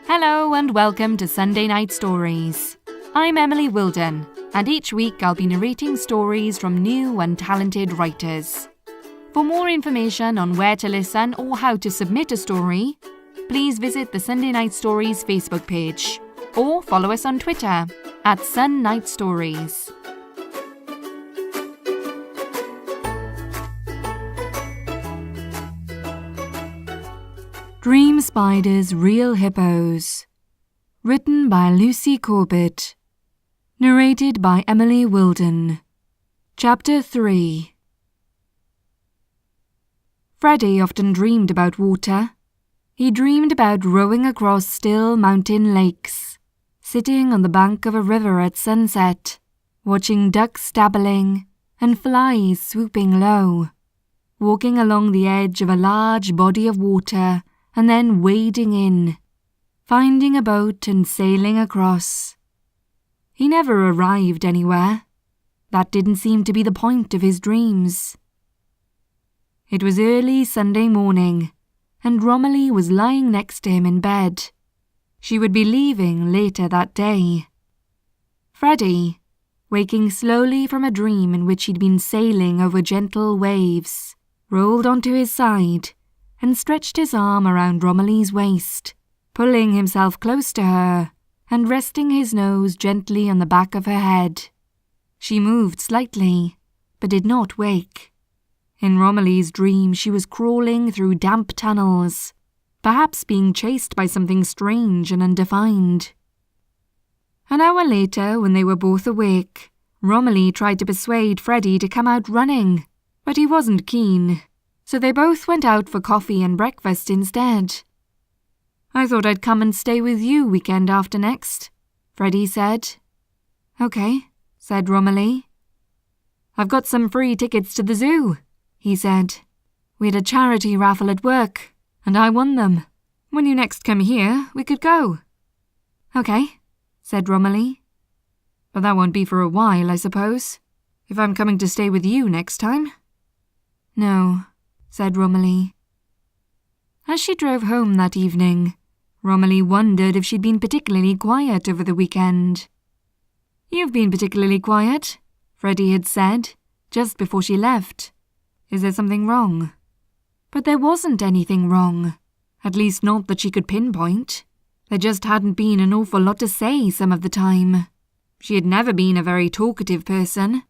Hello and welcome to Sunday Night Stories. I'm Emily Wilden, and each week I'll be narrating stories from new and talented writers. For more information on where to listen or how to submit a story, please visit the Sunday Night Stories Facebook page or follow us on Twitter at Sun Night Stories. Dream Spiders, Real Hippos. Written by Lucy Corbett. Narrated by Emily Wilden. Chapter 3. Freddie often dreamed about water. He dreamed about rowing across still mountain lakes, sitting on the bank of a river at sunset, watching ducks dabbling and flies swooping low, walking along the edge of a large body of water and then wading in, finding a boat and sailing across. He never arrived anywhere. That didn't seem to be the point of his dreams. It was early Sunday morning, and Romilly was lying next to him in bed. She would be leaving later that day. Freddie, waking slowly from a dream in which he'd been sailing over gentle waves, rolled onto his side and stretched his arm around Romilly's waist, pulling himself close to her and resting his nose gently on the back of her head. She moved slightly, but did not wake. In Romilly's dream, she was crawling through damp tunnels, perhaps being chased by something strange and undefined. An hour later, when they were both awake, Romilly tried to persuade Freddie to come out running, but he wasn't keen. So they both went out for coffee and breakfast instead. "I thought I'd come and stay with you weekend after next," Freddie said. "Okay," said Romilly. "I've got some free tickets to the zoo," he said. "We had a charity raffle at work, and I won them. When you next come here, we could go." "Okay," said Romilly. "But that won't be for a while, I suppose, if I'm coming to stay with you next time." "No," said Romilly. As she drove home that evening, Romilly wondered if she'd been particularly quiet over the weekend. "You've been particularly quiet," Freddie had said, just before she left. "Is there something wrong?" But there wasn't anything wrong, at least not that she could pinpoint. There just hadn't been an awful lot to say some of the time. She had never been a very talkative person,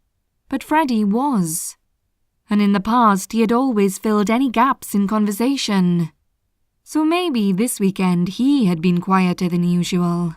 but Freddie was. And in the past he had always filled any gaps in conversation. So maybe this weekend he had been quieter than usual.